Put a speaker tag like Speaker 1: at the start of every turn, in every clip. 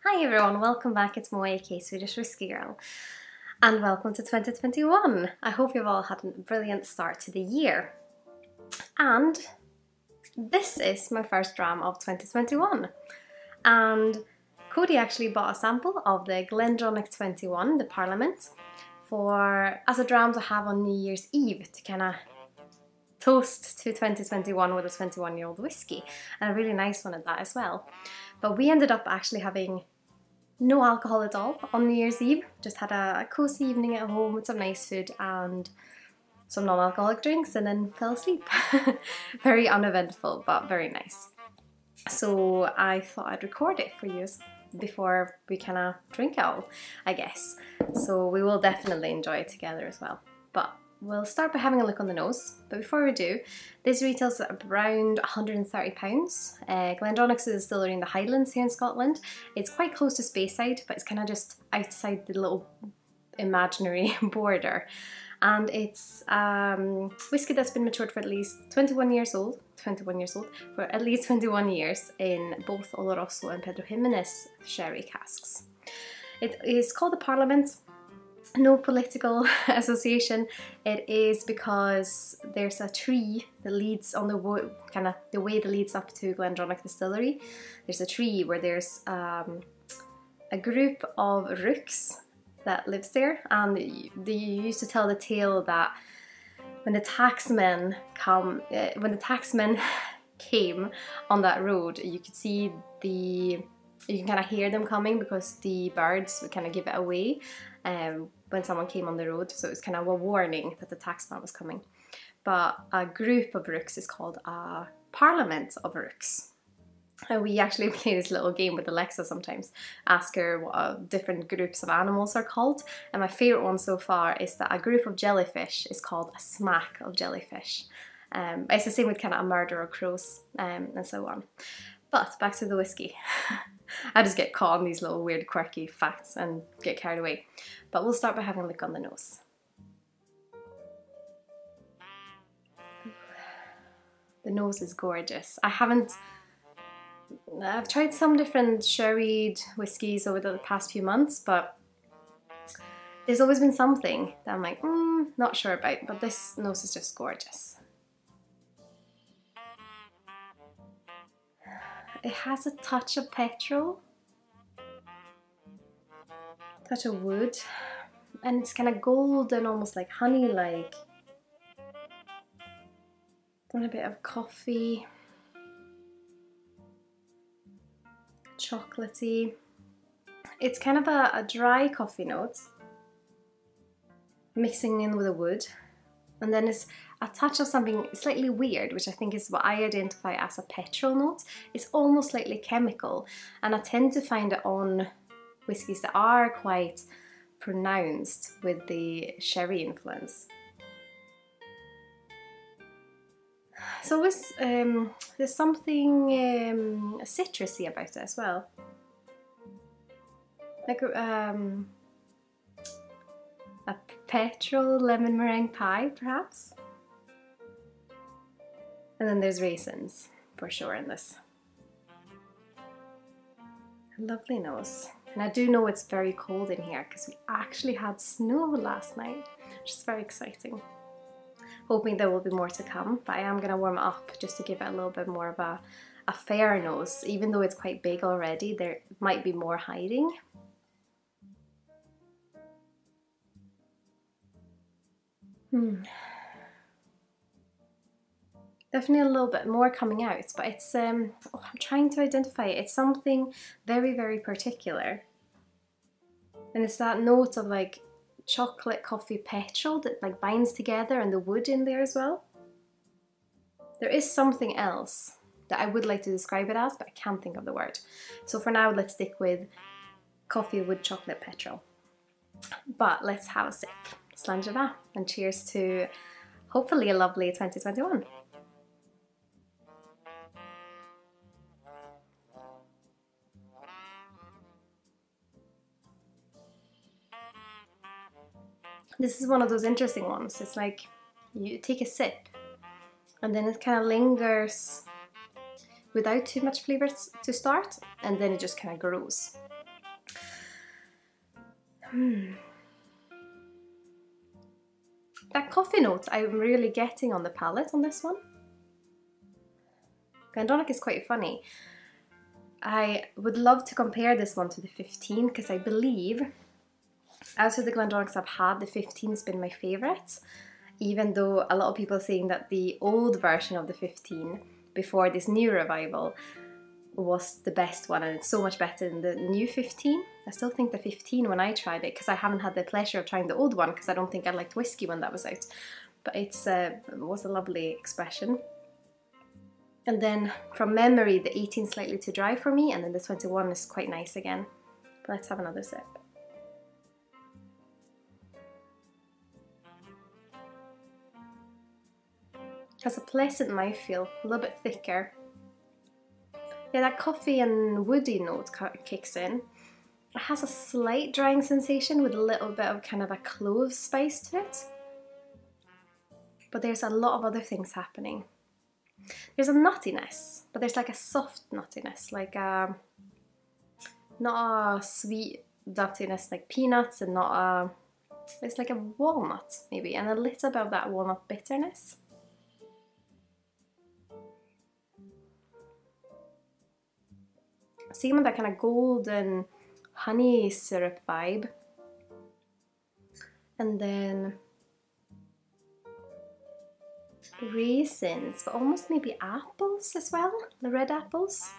Speaker 1: Hi everyone, welcome back. It's Mo, aka Swedish Whiskey Girl, and welcome to 2021. I hope you've all had a brilliant start to the year. And this is my first dram of 2021. And Cody actually bought a sample of the Glendronach 21, the Parliament, as a dram to have on New Year's Eve to kind of toast to 2021 with a 21-year-old whiskey, and a really nice one at that as well. But we ended up actually having no alcohol at all on New Year's Eve. Just had a cozy evening at home with some nice food and some non-alcoholic drinks, and then fell asleep. Very uneventful, but very nice. So I thought I'd record it for you before we kind of drink it all, I guess. So we will definitely enjoy it together as well. But we'll start by having a look on the nose, but before we do, this retails at around £130. Glendronach is a distillery in the Highlands here in Scotland. It's quite close to Speyside, but it's kind of just outside the little imaginary border. And it's whiskey that's been matured for at least 21 years old, for at least 21 years in both Oloroso and Pedro Jimenez sherry casks. It is called the Parliament. No political association. It is because there's a tree that leads on the way that leads up to Glendronach distillery. There's a tree where there's a group of rooks that lives there, and they used to tell the tale that when the taxmen came on that road, you could see you can kind of hear them coming because the birds would kind of give it away when someone came on the road, so it was kind of a warning that the taxman was coming. But a group of rooks is called a parliament of rooks. And we actually play this little game with Alexa sometimes, ask her what different groups of animals are called, and my favourite one so far is that a group of jellyfish is called a smack of jellyfish. It's the same with kind of a murder of crows and so on. But back to the whiskey. I just get caught on these little weird quirky facts and get carried away. But we'll start by having a look on the nose. The nose is gorgeous. I've tried some different sherried whiskies over the past few months, but there's always been something that I'm like, not sure about, but this nose is just gorgeous. It has a touch of petrol, touch of wood, and it's kind of golden, almost like honey-like. And a bit of coffee, chocolatey. It's kind of a dry coffee note, mixing in with the wood, and then it's a touch of something slightly weird, which I think is what I identify as a petrol note. It's almost slightly chemical, and I tend to find it on whiskies that are quite pronounced with the sherry influence. So there's something citrusy about it as well, like a petrol lemon meringue pie, perhaps. And then there's raisins, for sure, in this. A lovely nose. And I do know it's very cold in here because we actually had snow last night, which is very exciting. Hoping there will be more to come, but I am going to warm it up just to give it a little bit more of a fair nose. Even though it's quite big already, there might be more hiding. Definitely a little bit more coming out, but it's, I'm trying to identify it. It's something very, very particular. And it's that note of like chocolate coffee petrol that like binds together, and the wood in there as well. There is something else that I would like to describe it as, but I can't think of the word. So for now, let's stick with coffee wood chocolate petrol. But let's have a sip. Sláinte, and cheers to hopefully a lovely 2021. This is one of those interesting ones. It's like you take a sip and then it kind of lingers without too much flavor to start, and then it just kind of grows. That coffee note I'm really getting on the palate on this one. Glendronach is quite funny. I would love to compare this one to the 15 because I believe out of the Glendronachs I've had, the 15 has been my favourite, even though a lot of people are saying that the old version of the 15 before this new revival was the best one and it's so much better than the new 15. I still think the 15 when I tried it, because I haven't had the pleasure of trying the old one because I don't think I liked whiskey when that was out, but it was a lovely expression. And then from memory the 18 is slightly too dry for me, and then the 21 is quite nice again. But let's have another sip. It has a pleasant mouthfeel, a little bit thicker. Yeah, that coffee and woody note kicks in. It has a slight drying sensation with a little bit of kind of a clove spice to it. But there's a lot of other things happening. There's a nuttiness, but there's like a soft nuttiness, like not a sweet nuttiness like peanuts, and not a, it's like a walnut maybe, and a little bit of that walnut bitterness. Same with that kind of golden honey syrup vibe. And then raisins, but almost maybe apples as well, the red apples.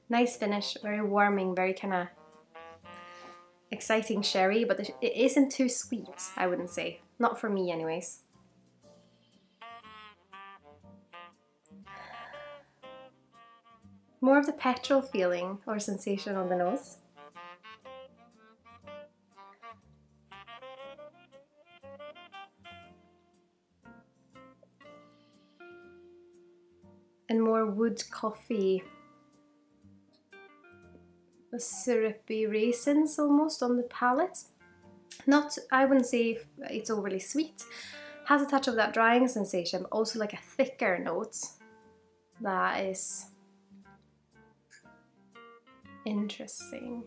Speaker 1: Nice finish, very warming, very kind of exciting sherry, but it isn't too sweet, I wouldn't say. Not for me anyways. More of the petrol feeling or sensation on the nose. And more wood coffee, syrupy raisins almost on the palate. Not, I wouldn't say it's overly sweet. Has a touch of that drying sensation, but also like a thicker note that is interesting.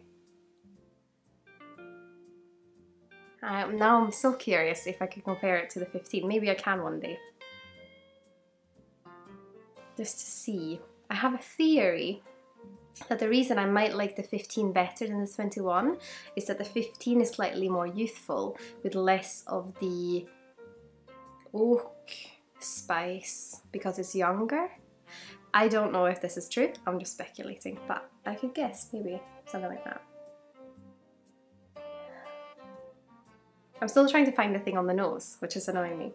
Speaker 1: Now I'm so curious if I could compare it to the 15. Maybe I can one day. Just to see. I have a theory that the reason I might like the 15 better than the 21 is that the 15 is slightly more youthful with less of the oak spice because it's younger. I don't know if this is true, I'm just speculating, but I could guess maybe something like that. I'm still trying to find the thing on the nose, which is annoying me.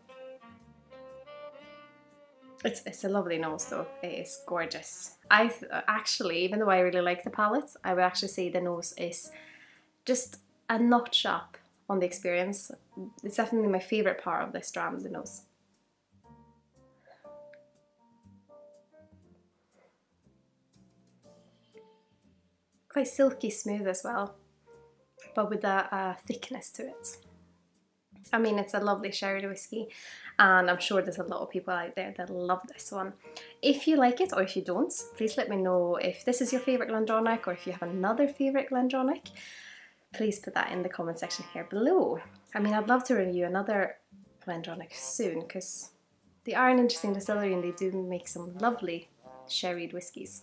Speaker 1: It's a lovely nose though, it is gorgeous. Actually, even though I really like the palette, I would actually say the nose is just a notch up on the experience. It's definitely my favourite part of this dram, the nose. Quite silky smooth as well, but with a thickness to it. I mean, it's a lovely sherry whiskey, and I'm sure there's a lot of people out there that love this one. If you like it, or if you don't, please let me know if this is your favourite Glendronach, or if you have another favourite Glendronach. Please put that in the comment section here below. I mean, I'd love to review another Glendronach soon, because they are an interesting distillery and they do make some lovely sherried whiskies.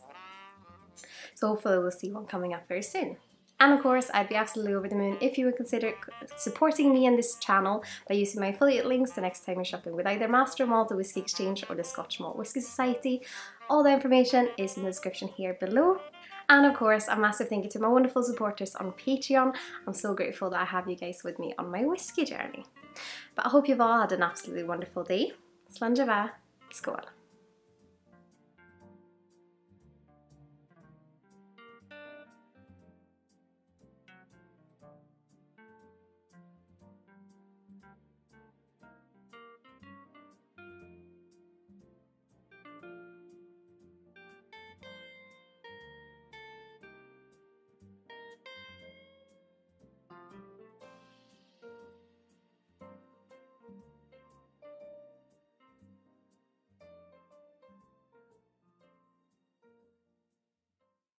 Speaker 1: So hopefully we'll see one coming up very soon. And of course, I'd be absolutely over the moon if you would consider supporting me and this channel by using my affiliate links the next time you're shopping with either Master Malt, the Whisky Exchange, or the Scotch Malt Whisky Society. All the information is in the description here below. And of course, a massive thank you to my wonderful supporters on Patreon. I'm so grateful that I have you guys with me on my whiskey journey. But I hope you've all had an absolutely wonderful day. Sláinte Skål.